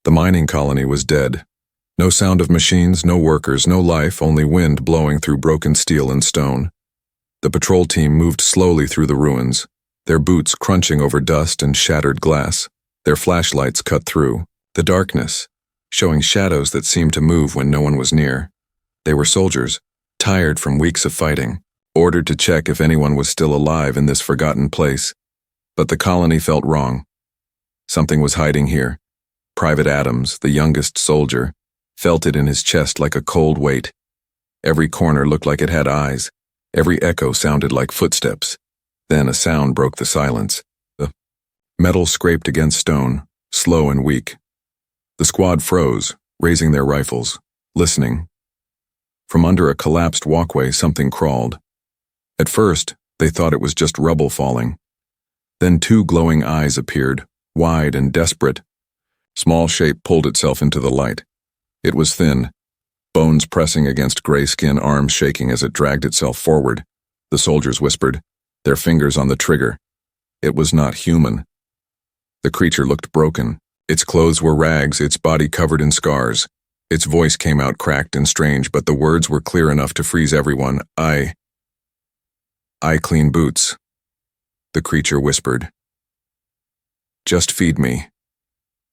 The mining colony was dead. No sound of machines, no workers, no life, only wind blowing through broken steel and stone. The patrol team moved slowly through the ruins, their boots crunching over dust and shattered glass, their flashlights cut through the darkness, showing shadows that seemed to move when no one was near. They were soldiers, tired from weeks of fighting, ordered to check if anyone was still alive in this forgotten place. But the colony felt wrong. Something was hiding here. Private Adams, the youngest soldier, felt it in his chest like a cold weight. Every corner looked like it had eyes. Every echo sounded like footsteps. Then a sound broke the silence. The metal scraped against stone, slow and weak. The squad froze, raising their rifles, listening. From under a collapsed walkway, something crawled. At first, they thought it was just rubble falling. Then two glowing eyes appeared, wide and desperate. Small shape pulled itself into the light. It was thin, bones pressing against gray skin, arms shaking as it dragged itself forward. The soldiers whispered, their fingers on the trigger. It was not human. The creature looked broken. Its clothes were rags, its body covered in scars. Its voice came out cracked and strange, but the words were clear enough to freeze everyone. I clean boots. The creature whispered. Just feed me.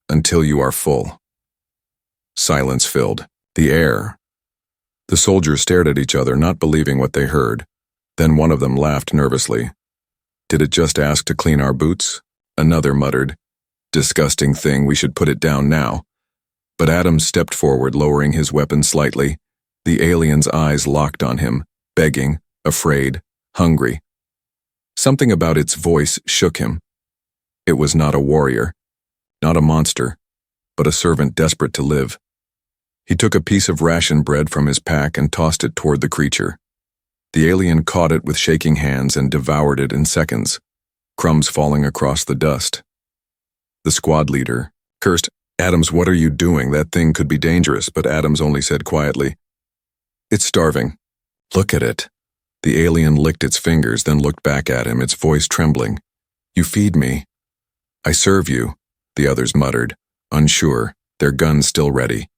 Until you are full. Silence filled the air. The soldiers stared at each other, not believing what they heard. Then one of them laughed nervously. Did it just ask to clean our boots? Another muttered. Disgusting thing, we should put it down now. But Adams stepped forward, lowering his weapon slightly. The alien's eyes locked on him, begging, afraid, hungry. Something about its voice shook him. It was not a warrior, not a monster, but a servant desperate to live. He took a piece of ration bread from his pack and tossed it toward the creature. The alien caught it with shaking hands and devoured it in seconds, crumbs falling across the dust. The squad leader cursed, Adams, what are you doing? That thing could be dangerous, but Adams only said quietly, it's starving. Look at it. The alien licked its fingers, then looked back at him, its voice trembling. You feed me. I serve you, the others muttered, unsure, their guns still ready.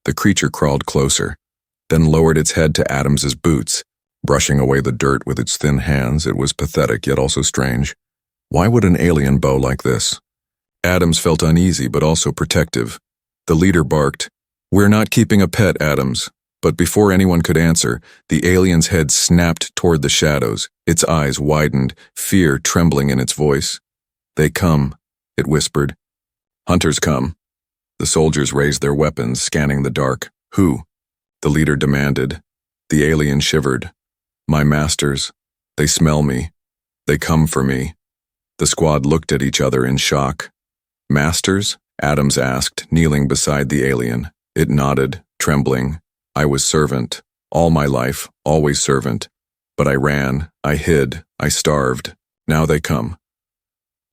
The creature crawled closer, then lowered its head to Adams's boots, brushing away the dirt with its thin hands. It was pathetic, yet also strange. Why would an alien bow like this? Adams felt uneasy, but also protective. The leader barked, We're not keeping a pet, Adams. But before anyone could answer, the alien's head snapped toward the shadows, its eyes widened, fear trembling in its voice. They come, it whispered. Hunters come. The soldiers raised their weapons, scanning the dark. Who? The leader demanded. The alien shivered. My masters. They smell me. They come for me. The squad looked at each other in shock. Masters? Adams asked, kneeling beside the alien. It nodded, trembling. I was servant. All my life, always servant. But I ran, I hid, I starved. Now they come.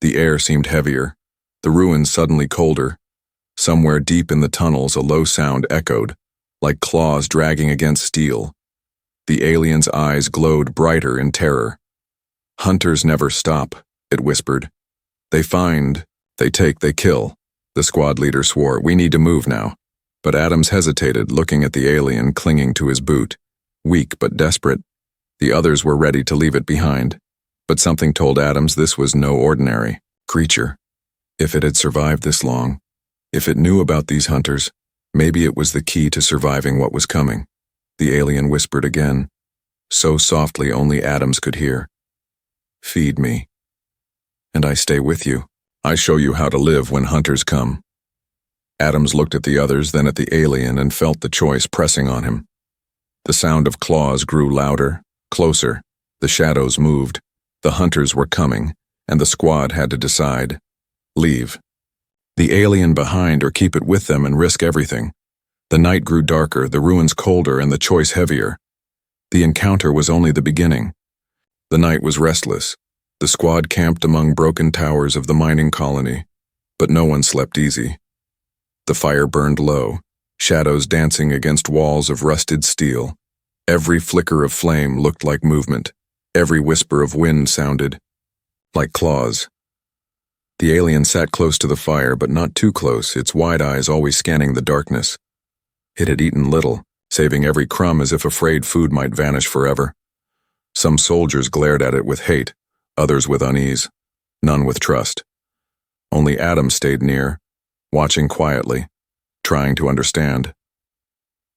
The air seemed heavier, the ruins suddenly colder. Somewhere deep in the tunnels, a low sound echoed, like claws dragging against steel. The alien's eyes glowed brighter in terror. Hunters never stop, it whispered. They find, they take, they kill. The squad leader swore, we need to move now. But Adams hesitated, looking at the alien clinging to his boot. Weak but desperate. The others were ready to leave it behind. But something told Adams this was no ordinary creature. If it had survived this long, if it knew about these hunters, maybe it was the key to surviving what was coming. The alien whispered again, so softly only Adams could hear. Feed me. And I stay with you. I show you how to live when hunters come. Adams looked at the others, then at the alien, and felt the choice pressing on him. The sound of claws grew louder, closer. The shadows moved. The hunters were coming, and the squad had to decide. Leave. The alien behind or keep it with them and risk everything. The night grew darker, the ruins colder, and the choice heavier. The encounter was only the beginning. The night was restless. The squad camped among broken towers of the mining colony, but no one slept easy. The fire burned low, shadows dancing against walls of rusted steel. Every flicker of flame looked like movement. Every whisper of wind sounded like claws. The alien sat close to the fire, but not too close, its wide eyes always scanning the darkness. It had eaten little, saving every crumb as if afraid food might vanish forever. Some soldiers glared at it with hate, others with unease, none with trust. Only Adams stayed near, watching quietly, trying to understand.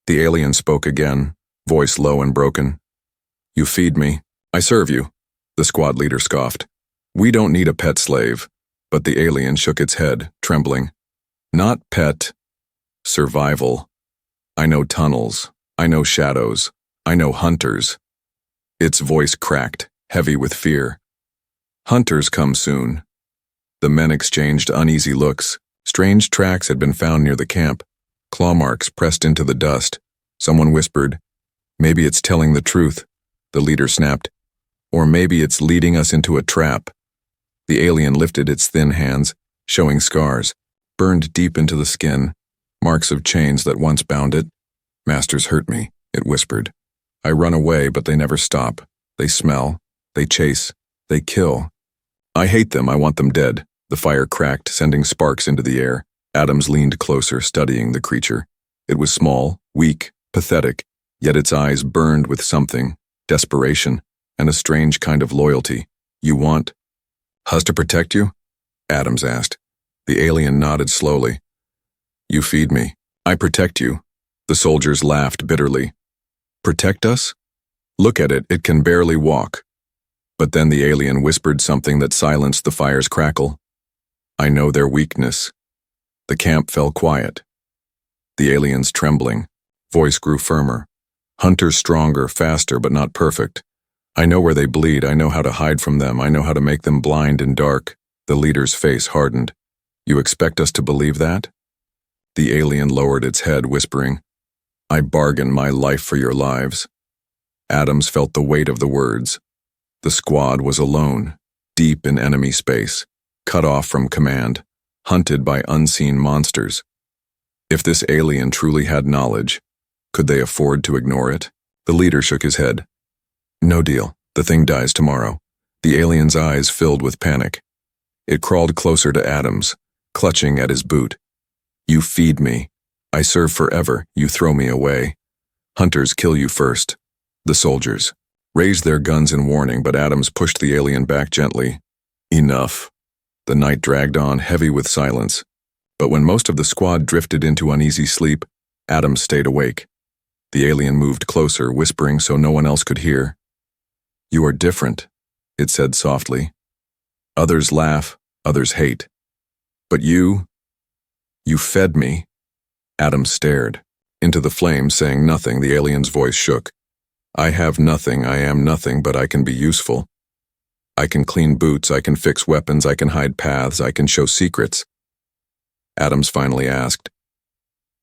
The alien spoke again, voice low and broken. "You feed me, I serve you," the squad leader scoffed. "We don't need a pet slave." But the alien shook its head, trembling. "Not pet. Survival. I know tunnels. I know shadows. I know hunters." Its voice cracked, heavy with fear. "Hunters come soon." The men exchanged uneasy looks. Strange tracks had been found near the camp, claw marks pressed into the dust. Someone whispered, "Maybe it's telling the truth," the leader snapped. "Or maybe it's leading us into a trap." The alien lifted its thin hands, showing scars, burned deep into the skin, marks of chains that once bound it. "Masters hurt me," it whispered. "I run away, but they never stop. They smell, they chase, they kill. I hate them, I want them dead." The fire cracked, sending sparks into the air. Adams leaned closer, studying the creature. It was small, weak, pathetic, yet its eyes burned with something, desperation, and a strange kind of loyalty. "You want us to protect you?" Adams asked. The alien nodded slowly. "You feed me. I protect you." The soldiers laughed bitterly. "Protect us? Look at it, it can barely walk." But then the alien whispered something that silenced the fire's crackle. "I know their weakness." The camp fell quiet. The alien's trembling. Voice grew firmer. "Hunters stronger, faster, but not perfect. I know where they bleed, I know how to hide from them, I know how to make them blind and dark." The leader's face hardened. "You expect us to believe that?" The alien lowered its head, whispering, "I bargain my life for your lives." Adams felt the weight of the words. The squad was alone, deep in enemy space, cut off from command, hunted by unseen monsters. If this alien truly had knowledge, could they afford to ignore it? The leader shook his head. "No deal. The thing dies tomorrow." The alien's eyes filled with panic. It crawled closer to Adams, clutching at his boot. "You feed me. I serve forever. You throw me away. Hunters kill you first." The soldiers raised their guns in warning, but Adams pushed the alien back gently. "Enough." The night dragged on, heavy with silence. But when most of the squad drifted into uneasy sleep, Adams stayed awake. The alien moved closer, whispering so no one else could hear. "You are different," it said softly. "Others laugh, others hate. But you fed me." Adams stared. Into the flames, saying nothing, the alien's voice shook. "I have nothing, I am nothing, but I can be useful. I can clean boots, I can fix weapons, I can hide paths, I can show secrets." Adams finally asked,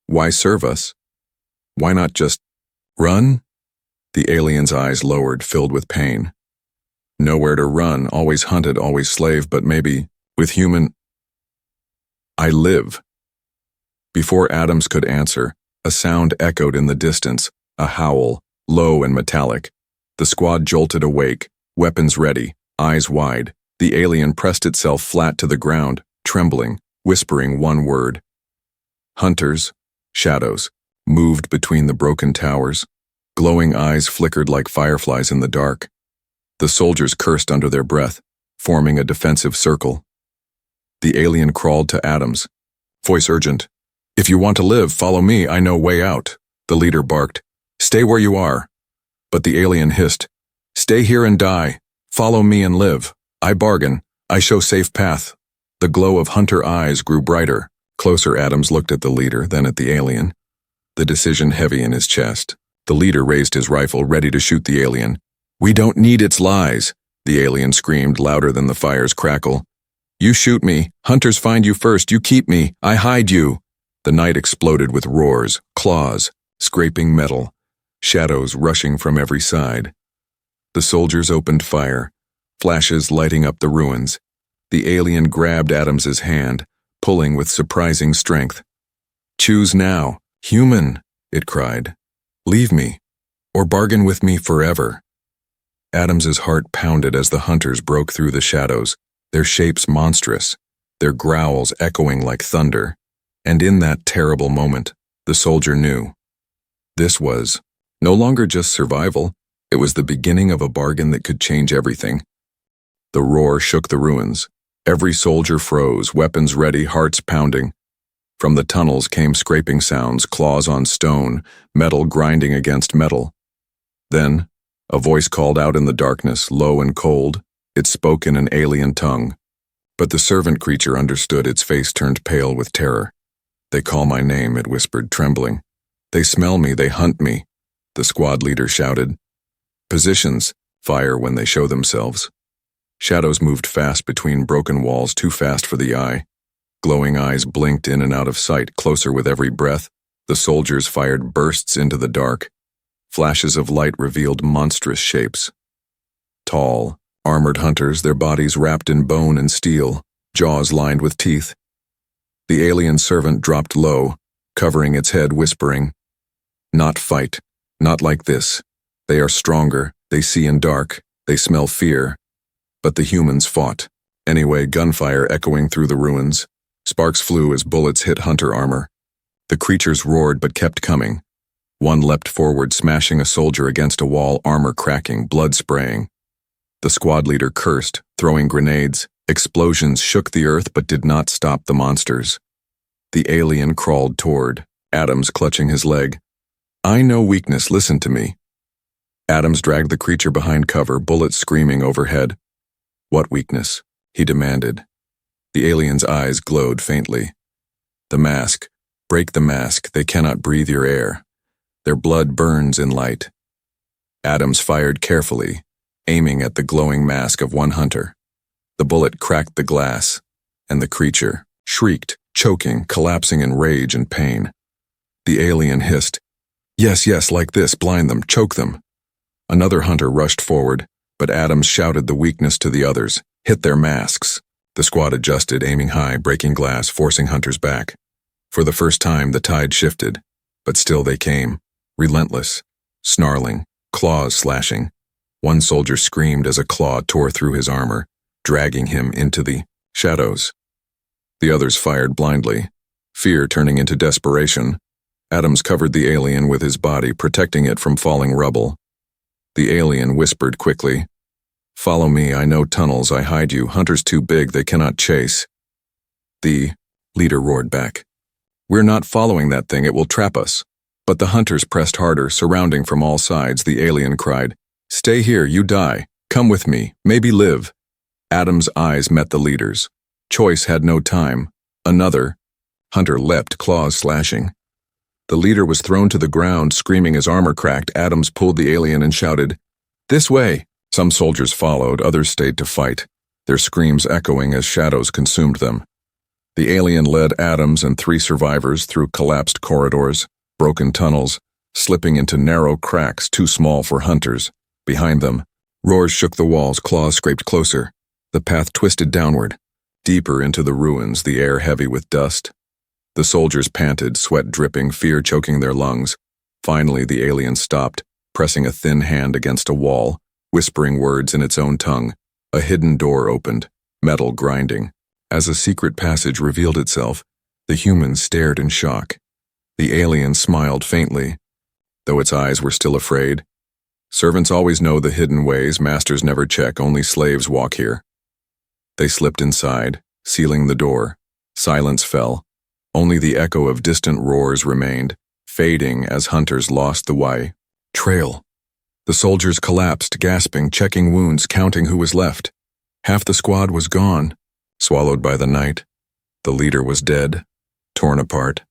"Why serve us? Why not just run?" The alien's eyes lowered, filled with pain. "Nowhere to run, always hunted, always slave, but maybe, with human, I live." Before Adams could answer, a sound echoed in the distance, a howl, low and metallic. The squad jolted awake, weapons ready, eyes wide. The alien pressed itself flat to the ground, trembling, whispering one word. Hunters, shadows, moved between the broken towers. Glowing eyes flickered like fireflies in the dark. The soldiers cursed under their breath, forming a defensive circle. The alien crawled to Adams. Voice urgent. "If you want to live, follow me, I know way out." The leader barked. "Stay where you are." But the alien hissed. "Stay here and die. Follow me and live. I bargain. I show safe path." The glow of hunter eyes grew brighter. Closer, Adams looked at the leader, then at the alien. The decision heavy in his chest. The leader raised his rifle, ready to shoot the alien. "We don't need its lies," the alien screamed, louder than the fire's crackle. "You shoot me. Hunters find you first. You keep me. I hide you." The night exploded with roars, claws, scraping metal, shadows rushing from every side. The soldiers opened fire, flashes lighting up the ruins. The alien grabbed Adams's hand, pulling with surprising strength. "Choose now, human," it cried. "Leave me, or bargain with me forever." Adams's heart pounded as the hunters broke through the shadows, their shapes monstrous, their growls echoing like thunder. And in that terrible moment, the soldier knew. This was no longer just survival, it was the beginning of a bargain that could change everything. The roar shook the ruins. Every soldier froze, weapons ready, hearts pounding. From the tunnels came scraping sounds, claws on stone, metal grinding against metal. Then, a voice called out in the darkness, low and cold. It spoke in an alien tongue. But the servant creature understood. Its face turned pale with terror. "They call my name," it whispered, trembling. "They smell me, they hunt me," the squad leader shouted. "Positions, fire when they show themselves." Shadows moved fast between broken walls, too fast for the eye. Glowing eyes blinked in and out of sight, closer with every breath. The soldiers fired bursts into the dark. Flashes of light revealed monstrous shapes. Tall, armored hunters, their bodies wrapped in bone and steel, jaws lined with teeth. The alien servant dropped low, covering its head, whispering, "Not fight, not like this. They are stronger, they see in dark, they smell fear." But the humans fought. Anyway, gunfire echoing through the ruins. Sparks flew as bullets hit hunter armor. The creatures roared but kept coming. One leapt forward, smashing a soldier against a wall, armor cracking, blood spraying. The squad leader cursed, throwing grenades. Explosions shook the earth but did not stop the monsters. The alien crawled toward, Adams clutching his leg. "I know weakness, listen to me." Adams dragged the creature behind cover, bullets screaming overhead. "What weakness?" he demanded. The alien's eyes glowed faintly. "The mask. Break the mask. They cannot breathe your air. Their blood burns in light." Adams fired carefully, aiming at the glowing mask of one hunter. The bullet cracked the glass, and the creature shrieked, choking, collapsing in rage and pain. The alien hissed, "Yes, yes, like this, blind them, choke them." Another hunter rushed forward, but Adams shouted the weakness to the others, "Hit their masks." The squad adjusted, aiming high, breaking glass, forcing hunters back. For the first time, the tide shifted, but still they came, relentless, snarling, claws slashing. One soldier screamed as a claw tore through his armor, dragging him into the shadows. The others fired blindly, fear turning into desperation. Adams covered the alien with his body, protecting it from falling rubble. The alien whispered quickly, "Follow me, I know tunnels, I hide you. Hunters too big, they cannot chase." The leader roared back, "We're not following that thing, it will trap us." But the hunters pressed harder, surrounding from all sides. The alien cried, "Stay here, you die. Come with me, maybe live." Adams' eyes met the leader's. Choice had no time. Another hunter leapt, claws slashing. The leader was thrown to the ground, screaming as armor cracked. Adams pulled the alien and shouted, "This way!" Some soldiers followed, others stayed to fight, their screams echoing as shadows consumed them. The alien led Adams and 3 survivors through collapsed corridors, broken tunnels, slipping into narrow cracks too small for hunters. Behind them, roars shook the walls, claws scraped closer. The path twisted downward, deeper into the ruins, the air heavy with dust. The soldiers panted, sweat dripping, fear choking their lungs. Finally, the alien stopped, pressing a thin hand against a wall, whispering words in its own tongue. A hidden door opened, metal grinding. As a secret passage revealed itself, the humans stared in shock. The alien smiled faintly, though its eyes were still afraid. "Servants always know the hidden ways, masters never check, only slaves walk here." They slipped inside, sealing the door. Silence fell. Only the echo of distant roars remained, fading as hunters lost the way. Trail. The soldiers collapsed, gasping, checking wounds, counting who was left. Half the squad was gone, swallowed by the night. The leader was dead, torn apart.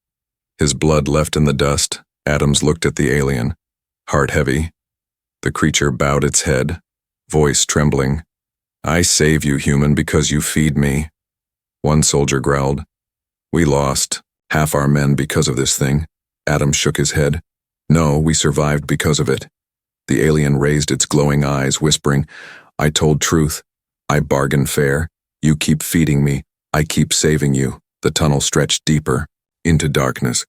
His blood left in the dust. Adams looked at the alien, heart heavy. The creature bowed its head, voice trembling. "I save you, human, because you feed me." One soldier growled, "We lost half our men because of this thing." Adams shook his head. "No, we survived because of it." The alien raised its glowing eyes, whispering, "I told truth. I bargain fair. You keep feeding me. I keep saving you." The tunnel stretched deeper, into darkness.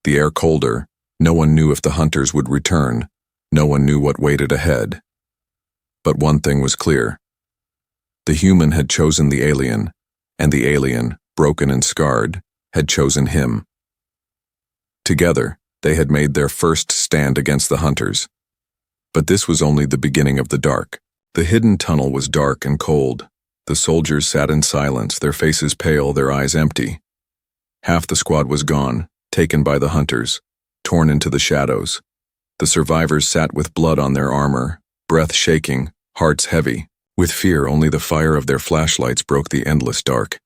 The air colder. No one knew if the hunters would return. No one knew what waited ahead. But one thing was clear. The human had chosen the alien, and the alien broken and scarred, had chosen him. Together, they had made their first stand against the hunters. But this was only the beginning of the dark. The hidden tunnel was dark and cold. The soldiers sat in silence, their faces pale, their eyes empty. Half the squad was gone, taken by the hunters, torn into the shadows. The survivors sat with blood on their armor, breath shaking, hearts heavy. With fear, only the fire of their flashlights broke the endless dark.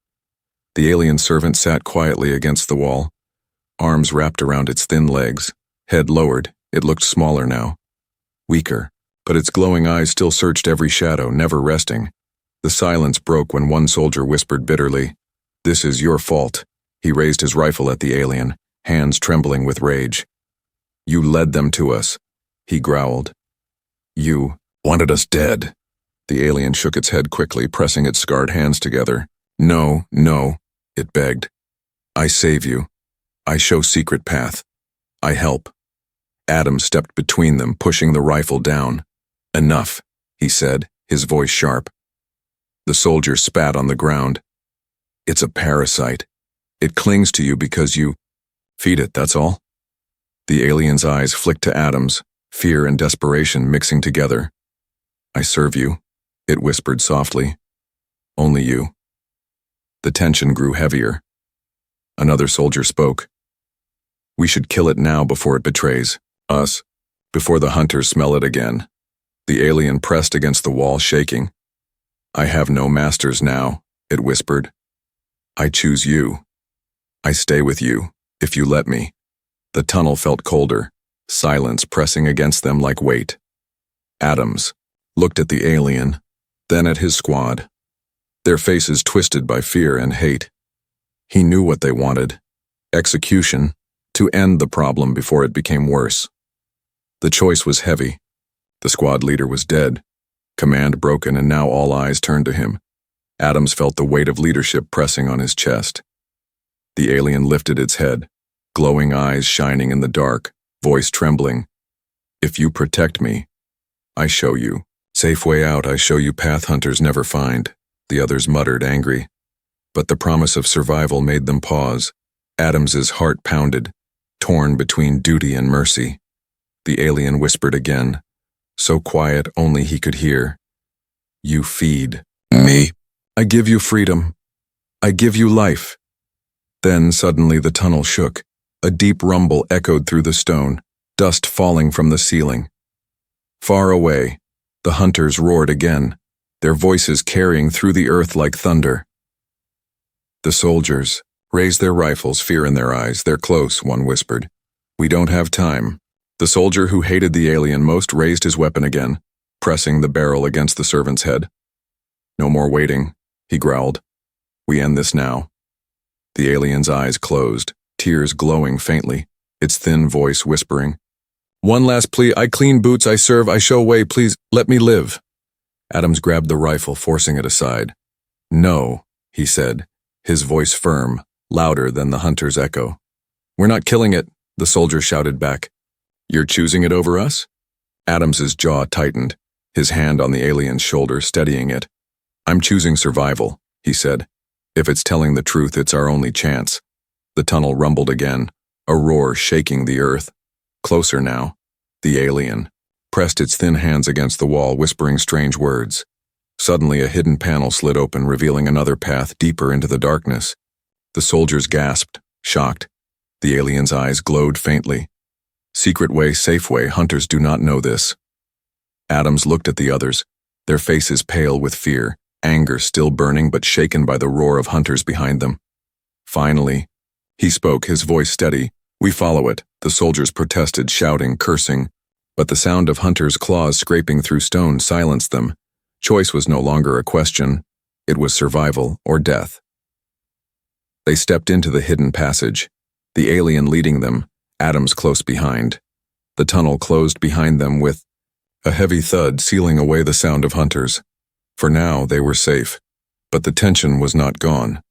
The alien servant sat quietly against the wall, arms wrapped around its thin legs, head lowered. It looked smaller now, weaker, but its glowing eyes still searched every shadow, never resting. The silence broke when one soldier whispered bitterly, "This is your fault." He raised his rifle at the alien, hands trembling with rage. "You led them to us," he growled. "You wanted us dead." The alien shook its head quickly, pressing its scarred hands together. "No, no," it begged. "I save you. I show secret path. I help." Adam stepped between them, pushing the rifle down. "Enough," he said, his voice sharp. The soldier spat on the ground. "It's a parasite. It clings to you because you feed it, that's all." The alien's eyes flicked to Adam's, fear and desperation mixing together. "I serve you," it whispered softly. "Only you." The tension grew heavier. Another soldier spoke. "We should kill it now before it betrays us, before the hunters smell it again." The alien pressed against the wall, shaking. "I have no masters now," it whispered. "I choose you. I stay with you, if you let me." The tunnel felt colder, silence pressing against them like weight. Adams looked at the alien, then at his squad, their faces twisted by fear and hate. He knew what they wanted: execution, to end the problem before it became worse. The choice was heavy. The squad leader was dead, command broken, and now all eyes turned to him. Adams felt the weight of leadership pressing on his chest. The alien lifted its head, glowing eyes shining in the dark, voice trembling. "If you protect me, I show you. Safe way out, I show you path hunters never find," the others muttered, angry. But the promise of survival made them pause. Adams's heart pounded, torn between duty and mercy. The alien whispered again, so quiet only he could hear. "You feed me. I give you freedom. I give you life." Then suddenly the tunnel shook. A deep rumble echoed through the stone, dust falling from the ceiling. Far away, the hunters roared again, their voices carrying through the earth like thunder. The soldiers raised their rifles, fear in their eyes. "They're close," one whispered. "We don't have time." The soldier who hated the alien most raised his weapon again, pressing the barrel against the servant's head. "No more waiting," he growled. "We end this now." The alien's eyes closed, tears glowing faintly, its thin voice whispering, "One last plea. I clean boots, I serve, I show way. Please, let me live." Adams grabbed the rifle, forcing it aside. "No," he said, his voice firm, louder than the hunter's echo. "We're not killing it," the soldier shouted back. "You're choosing it over us?" Adams's jaw tightened, his hand on the alien's shoulder, steadying it. "I'm choosing survival," he said. "If it's telling the truth, it's our only chance." The tunnel rumbled again, a roar shaking the earth. Closer now, the alien pressed its thin hands against the wall, whispering strange words. Suddenly a hidden panel slid open, revealing another path deeper into the darkness. The soldiers gasped, shocked. The alien's eyes glowed faintly. "Secret way, safe way, hunters do not know this." Adams looked at the others, their faces pale with fear, anger still burning but shaken by the roar of hunters behind them. Finally, he spoke, his voice steady. "We follow it," the soldiers protested, shouting, cursing. But the sound of hunters' claws scraping through stone silenced them. Choice was no longer a question. It was survival or death. They stepped into the hidden passage, the alien leading them, Adams close behind. The tunnel closed behind them with a heavy thud, sealing away the sound of hunters. For now, they were safe. But the tension was not gone.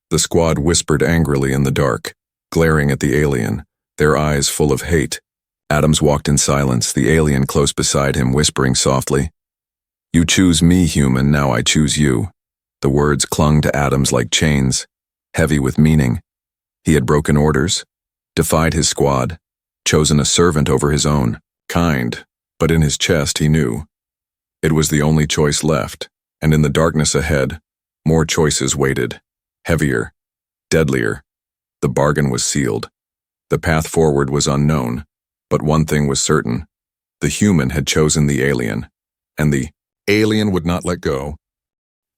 The squad whispered angrily in the dark, glaring at the alien, their eyes full of hate. Adams walked in silence, the alien close beside him, whispering softly, "You choose me, human, now I choose you." The words clung to Adams like chains. heavy with meaning. He had broken orders, defied his squad, chosen a servant over his own, kind, but in his chest he knew. It was the only choice left, and in the darkness ahead, more choices waited, heavier, deadlier. The bargain was sealed. The path forward was unknown, but one thing was certain. The human had chosen the alien, and the alien would not let go.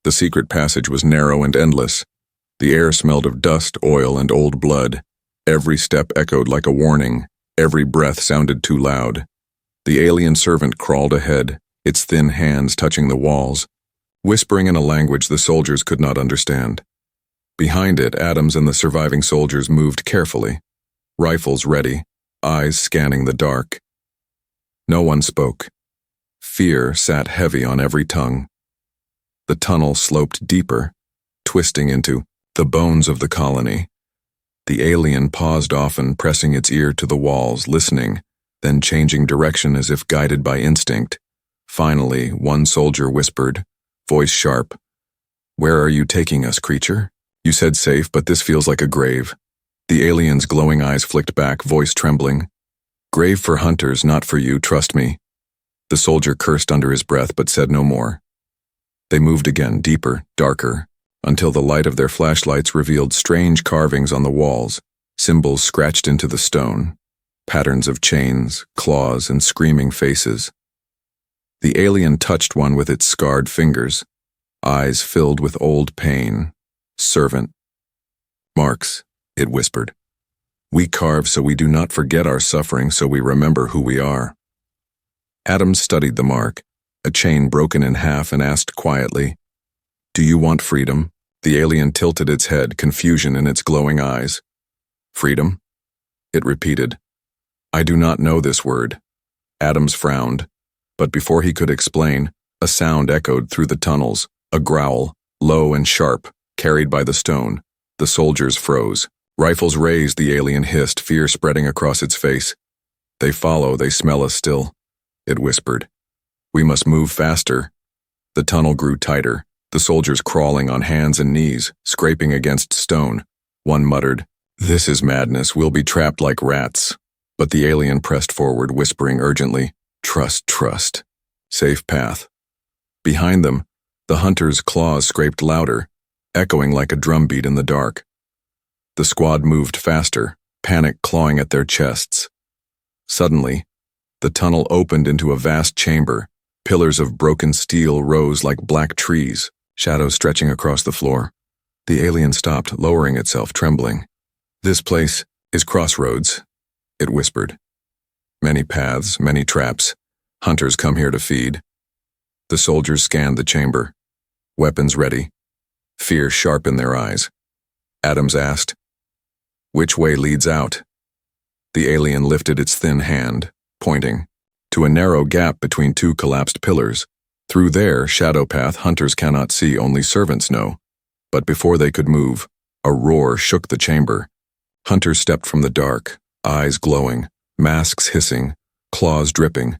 The secret passage was narrow and endless. The air smelled of dust, oil, and old blood. Every step echoed like a warning. Every breath sounded too loud. The alien servant crawled ahead, its thin hands touching the walls, whispering in a language the soldiers could not understand. Behind it, Adams and the surviving soldiers moved carefully, rifles ready, eyes scanning the dark. No one spoke. Fear sat heavy on every tongue. The tunnel sloped deeper, twisting into the bones of the colony. The alien paused often, pressing its ear to the walls, listening, then changing direction as if guided by instinct. Finally, one soldier whispered, voice sharp, "Where are you taking us, creature? You said safe, but this feels like a grave." The alien's glowing eyes flicked back, voice trembling. "Grave for hunters, not for you, trust me." The soldier cursed under his breath but said no more. They moved again, deeper, darker, until the light of their flashlights revealed strange carvings on the walls, symbols scratched into the stone, patterns of chains, claws, and screaming faces. The alien touched one with its scarred fingers, eyes filled with old pain. "Servant." "Marks," it whispered. "We carve so we do not forget our suffering, so we remember who we are." Adams studied the mark, a chain broken in half, and asked quietly, "Do you want freedom?" The alien tilted its head, confusion in its glowing eyes. "Freedom?" It repeated. "I do not know this word." Adams frowned, but before he could explain, a sound echoed through the tunnels, a growl, low and sharp, carried by the stone. The soldiers froze. Rifles raised, the alien hissed, fear spreading across its face. "They follow, they smell us still," it whispered. "We must move faster." The tunnel grew tighter, the soldiers crawling on hands and knees, scraping against stone. One muttered, "This is madness, we'll be trapped like rats." But the alien pressed forward, whispering urgently, "Trust, trust. Safe path." Behind them, the hunter's claws scraped louder, echoing like a drumbeat in the dark. The squad moved faster, panic clawing at their chests. Suddenly, the tunnel opened into a vast chamber. Pillars of broken steel rose like black trees, shadows stretching across the floor. The alien stopped, lowering itself, trembling. "This place is Crossroads," it whispered. "Many paths, many traps. Hunters come here to feed." The soldiers scanned the chamber, weapons ready, fear sharp in their eyes. Adams asked, "Which way leads out?" The alien lifted its thin hand, pointing to a narrow gap between two collapsed pillars. Through there, shadow path hunters cannot see, only servants know. But before they could move, a roar shook the chamber. Hunters stepped from the dark, eyes glowing, masks hissing, claws dripping.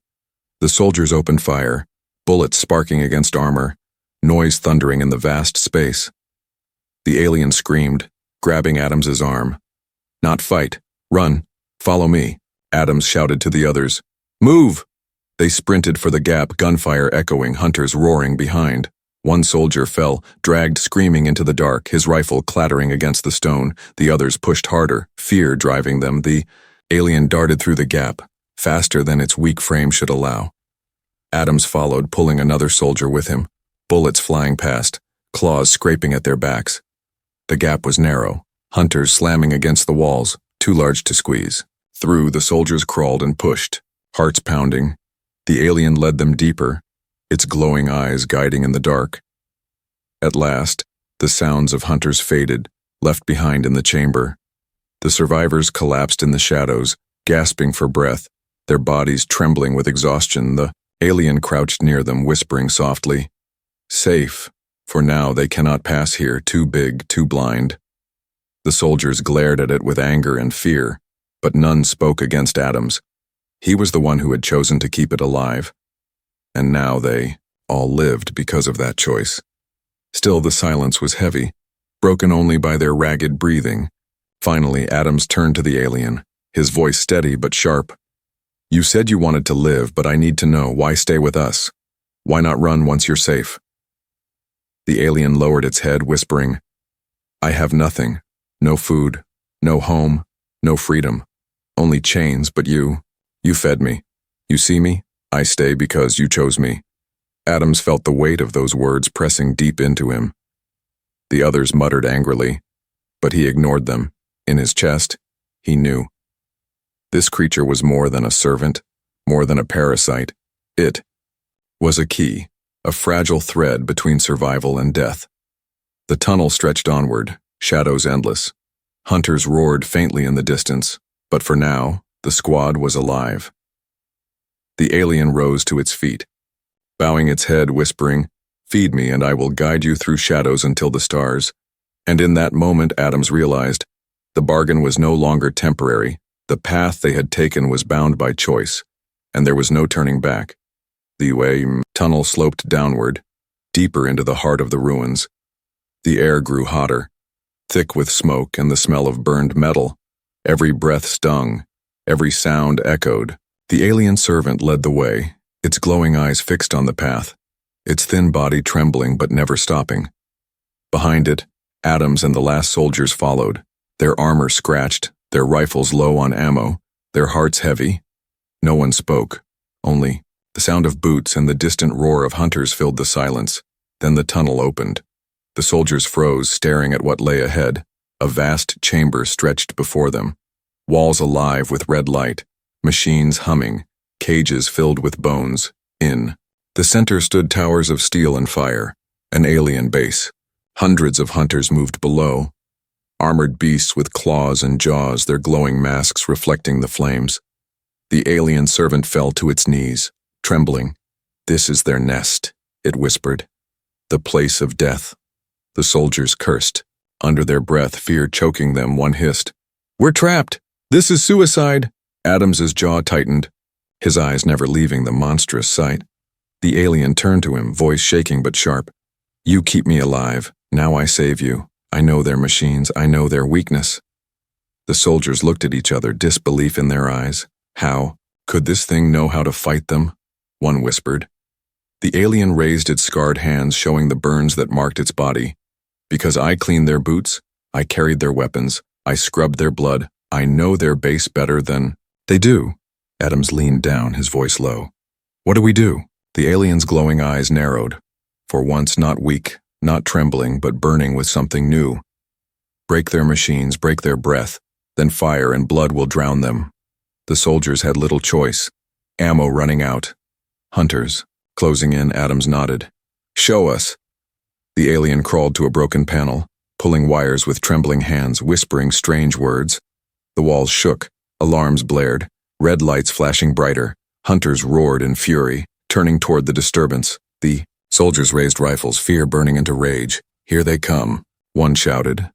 The soldiers opened fire, bullets sparking against armor, noise thundering in the vast space. The alien screamed, grabbing Adams's arm. "Not fight. Run. Follow me," Adams shouted to the others. "Move!" They sprinted for the gap, gunfire echoing, hunters roaring behind. One soldier fell, dragged screaming into the dark, his rifle clattering against the stone. The others pushed harder, fear driving them. The alien darted through the gap, faster than its weak frame should allow. Adams followed, pulling another soldier with him, bullets flying past, claws scraping at their backs. The gap was narrow, hunters slamming against the walls, too large to squeeze. Through, the soldiers crawled and pushed, hearts pounding. The alien led them deeper, its glowing eyes guiding in the dark. At last, the sounds of hunters faded, left behind in the chamber. The survivors collapsed in the shadows, gasping for breath, their bodies trembling with exhaustion. The alien crouched near them, whispering softly, "Safe, for now they cannot pass here, too big, too blind." The soldiers glared at it with anger and fear, but none spoke against Adams. He was the one who had chosen to keep it alive. And now they all lived because of that choice. Still, the silence was heavy. broken only by their ragged breathing. Finally, Adams turned to the alien, his voice steady but sharp. "You said you wanted to live, but I need to know, why stay with us? Why not run once you're safe?" The alien lowered its head, whispering, "I have nothing. No food, no home, no freedom. Only chains, but you fed me. You see me? I stay because you chose me." Adams felt the weight of those words pressing deep into him. The others muttered angrily, but he ignored them. In his chest, he knew. This creature was more than a servant, more than a parasite. It was a key, a fragile thread between survival and death. The tunnel stretched onward, shadows endless. Hunters roared faintly in the distance, but for now, the squad was alive. The alien rose to its feet, bowing its head, whispering, "Feed me and I will guide you through shadows until the stars." And in that moment, Adams realized the bargain was no longer temporary. The path they had taken was bound by choice, and there was no turning back. The tunnel sloped downward, deeper into the heart of the ruins. The air grew hotter, thick with smoke and the smell of burned metal. Every breath stung, every sound echoed. The alien servant led the way, its glowing eyes fixed on the path, its thin body trembling but never stopping. Behind it, Adams and the last soldiers followed, their armor scratched, their rifles low on ammo, their hearts heavy. No one spoke, only the sound of boots and the distant roar of hunters filled the silence. Then the tunnel opened. The soldiers froze, staring at what lay ahead. A vast chamber stretched before them, walls alive with red light, machines humming, cages filled with bones. In the center stood towers of steel and fire, an alien base. Hundreds of hunters moved below, armored beasts with claws and jaws, their glowing masks reflecting the flames. The alien servant fell to its knees, trembling. "This is their nest," it whispered. "The place of death." The soldiers cursed. Under their breath, fear choking them, one hissed, "We're trapped! This is suicide!" Adams's jaw tightened, his eyes never leaving the monstrous sight. The alien turned to him, voice shaking but sharp. "You keep me alive. Now I save you. I know their machines. I know their weakness." The soldiers looked at each other, disbelief in their eyes. How could this thing know how to fight them? One whispered. The alien raised its scarred hands, showing the burns that marked its body. "Because I cleaned their boots, I carried their weapons, I scrubbed their blood, I know their base better than—" "They do." Adams leaned down, his voice low. "What do we do?" The alien's glowing eyes narrowed, for once not weak, not trembling, but burning with something new. "Break their machines, break their breath, then fire and blood will drown them." The soldiers had little choice. Ammo running out. Hunters closing in. Adams nodded. "Show us." The alien crawled to a broken panel, pulling wires with trembling hands, whispering strange words. The walls shook, alarms blared, red lights flashing brighter. Hunters roared in fury, turning toward the disturbance. The soldiers raised rifles, fear burning into rage. "Here they come," one shouted.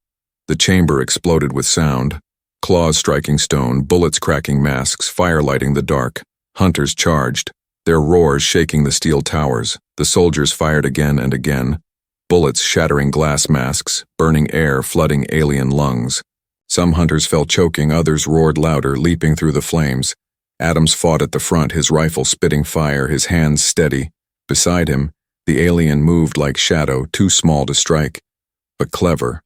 The chamber exploded with sound. Claws striking stone, bullets cracking masks, fire lighting the dark. Hunters charged, their roars shaking the steel towers. The soldiers fired again and again, bullets shattering glass masks, burning air, flooding alien lungs. Some hunters fell choking, others roared louder, leaping through the flames. Adams fought at the front, his rifle spitting fire, his hands steady. Beside him, the alien moved like shadow, too small to strike, but clever,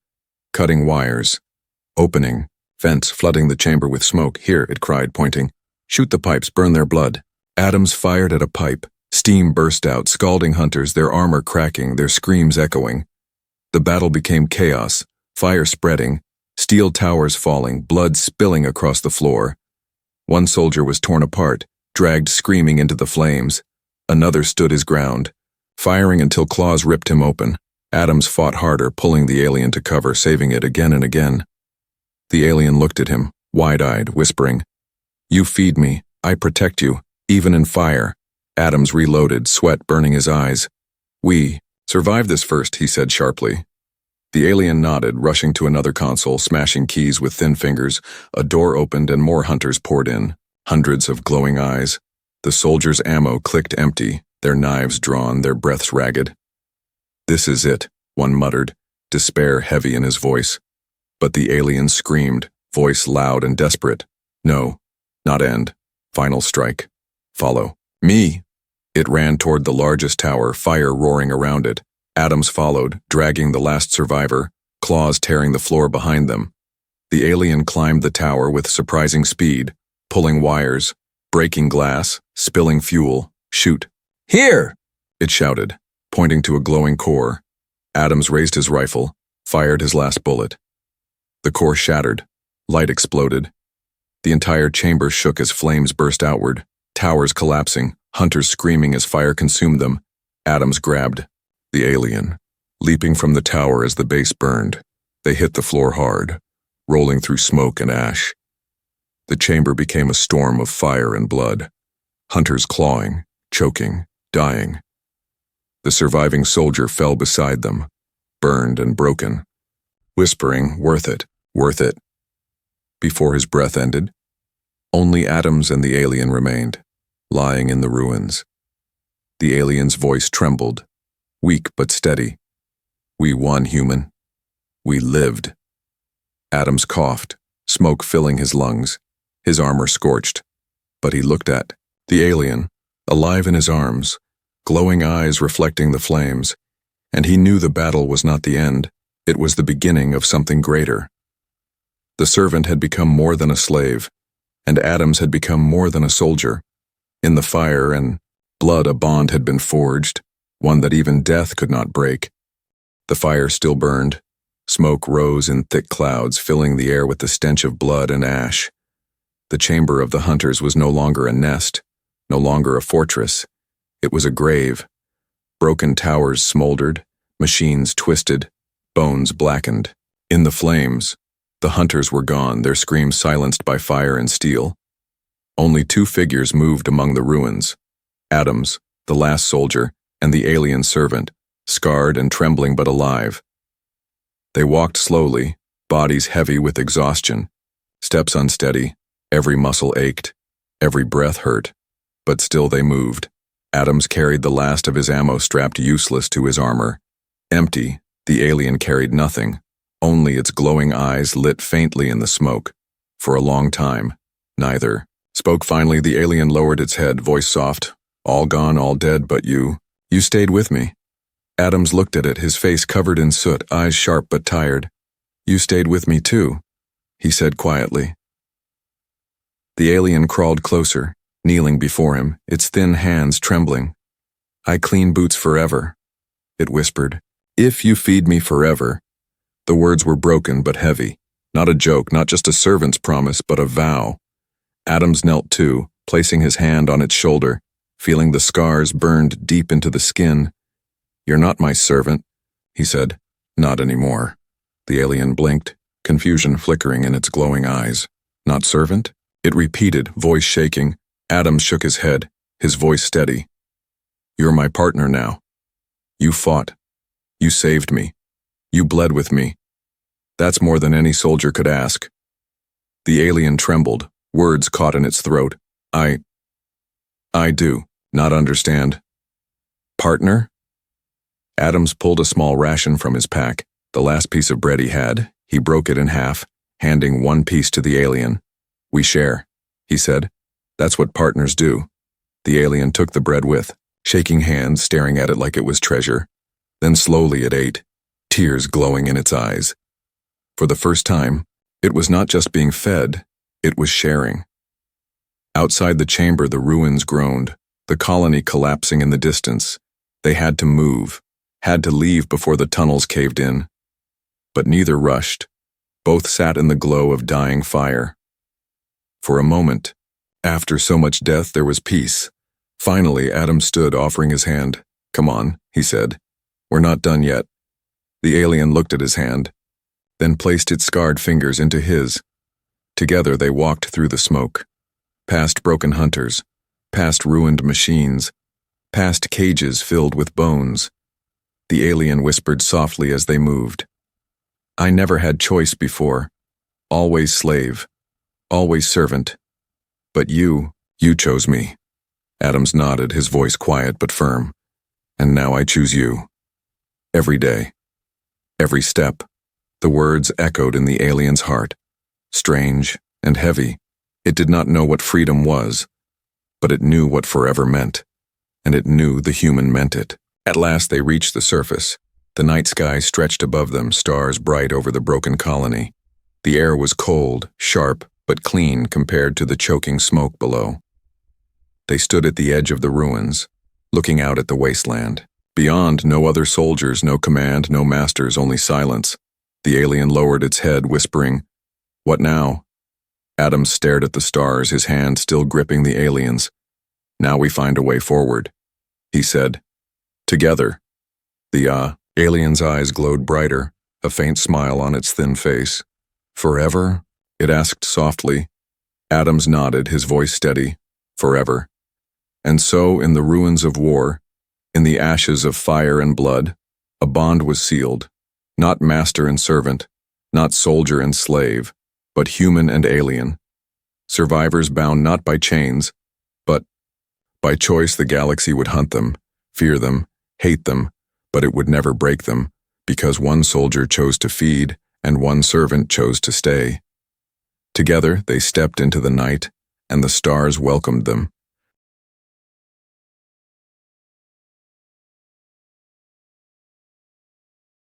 cutting wires, opening, vents flooding the chamber with smoke. "Here," it cried, pointing. "Shoot the pipes, burn their blood." Adams fired at a pipe. Steam burst out, scalding hunters, their armor cracking, their screams echoing. The battle became chaos, fire spreading, steel towers falling, blood spilling across the floor. One soldier was torn apart, dragged screaming into the flames. Another stood his ground, firing until claws ripped him open. Adams fought harder, pulling the alien to cover, saving it again and again. The alien looked at him, wide-eyed, whispering, "You feed me, I protect you, even in fire." Adams reloaded, sweat burning his eyes. "We survive this first," he said sharply. The alien nodded, rushing to another console, smashing keys with thin fingers. A door opened and more hunters poured in, hundreds of glowing eyes. The soldiers' ammo clicked empty, their knives drawn, their breaths ragged. "This is it," one muttered. despair heavy in his voice. But the alien screamed, voice loud and desperate. No, not end. Final strike. Follow. Me! It ran toward the largest tower, fire roaring around it. Adams followed, dragging the last survivor, claws tearing the floor behind them. The alien climbed the tower with surprising speed, pulling wires, breaking glass, spilling fuel. Shoot. Here! It shouted, pointing to a glowing core. Adams raised his rifle, fired his last bullet. The core shattered. Light exploded. The entire chamber shook as flames burst outward, towers collapsing, hunters screaming as fire consumed them. Adams grabbed the alien, leaping from the tower as the base burned. They hit the floor hard, rolling through smoke and ash. The chamber became a storm of fire and blood. Hunters clawing, choking, dying. The surviving soldier fell beside them, burned and broken, whispering, "Worth it, worth it." Before his breath ended, only Adams and the alien remained, lying in the ruins. The alien's voice trembled, weak but steady. "We won, human. We lived." Adams coughed, smoke filling his lungs, his armor scorched. But he looked at the alien, alive in his arms, glowing eyes reflecting the flames, and he knew the battle was not the end, it was the beginning of something greater. The servant had become more than a slave, and Adams had become more than a soldier. In the fire and blood a bond had been forged, one that even death could not break. The fire still burned. Smoke rose in thick clouds, filling the air with the stench of blood and ash. The chamber of the hunters was no longer a nest, no longer a fortress. It was a grave. Broken towers smoldered, machines twisted, bones blackened. In the flames, the hunters were gone, their screams silenced by fire and steel. Only two figures moved among the ruins. Adams, the last soldier, and the alien servant, scarred and trembling but alive. They walked slowly, bodies heavy with exhaustion, steps unsteady, every muscle ached, every breath hurt, but still they moved. Adams carried the last of his ammo strapped useless to his armor. Empty, the alien carried nothing, only its glowing eyes lit faintly in the smoke. For a long time, neither spoke. Finally, the alien lowered its head, voice soft. "All gone, all dead, but you stayed with me." Adams looked at it, his face covered in soot, eyes sharp but tired. "You stayed with me too," he said quietly. The alien crawled closer, kneeling before him, its thin hands trembling. "I clean boots forever," it whispered. "If you feed me forever." The words were broken but heavy. Not a joke, not just a servant's promise, but a vow. Adams knelt too, placing his hand on its shoulder, feeling the scars burned deep into the skin. "You're not my servant," he said. "Not anymore." The alien blinked, confusion flickering in its glowing eyes. "Not servant?" It repeated, voice shaking. Adams shook his head, his voice steady. "You're my partner now. You fought. You saved me. You bled with me. That's more than any soldier could ask." The alien trembled, words caught in its throat. I do not understand." "Partner?" Adams pulled a small ration from his pack, the last piece of bread he had. He broke it in half, handing one piece to the alien. "We share," he said. "That's what partners do." The alien took the bread with, shaking hands, staring at it like it was treasure. Then slowly it ate, tears glowing in its eyes. For the first time, it was not just being fed, it was sharing. Outside the chamber, the ruins groaned, the colony collapsing in the distance. They had to move, had to leave before the tunnels caved in. But neither rushed. Both sat in the glow of dying fire. For a moment, after so much death, there was peace. Finally, Adams stood, offering his hand. "Come on," he said. "We're not done yet." The alien looked at his hand, then placed its scarred fingers into his. Together they walked through the smoke, past broken hunters, past ruined machines, past cages filled with bones. The alien whispered softly as they moved. "I never had choice before. Always slave, always servant. But you chose me." Adams nodded, his voice quiet but firm. "And now I choose you. Every day." Every step, the words echoed in the alien's heart, strange and heavy. It did not know what freedom was, but it knew what forever meant, and it knew the human meant it. At last they reached the surface. The night sky stretched above them, stars bright over the broken colony. The air was cold, sharp, but clean compared to the choking smoke below. They stood at the edge of the ruins, looking out at the wasteland. Beyond, no other soldiers, no command, no masters, only silence. The alien lowered its head, whispering, "What now?" Adams stared at the stars, his hand still gripping the alien's. "Now we find a way forward," he said. "Together." The alien's eyes glowed brighter, a faint smile on its thin face. "Forever?" it asked softly. Adams nodded, his voice steady. "Forever." And so, in the ruins of war, in the ashes of fire and blood, a bond was sealed, not master and servant, not soldier and slave, but human and alien. Survivors bound not by chains, but by choice. The galaxy would hunt them, fear them, hate them, but it would never break them, because one soldier chose to feed and one servant chose to stay. Together they stepped into the night, and the stars welcomed them.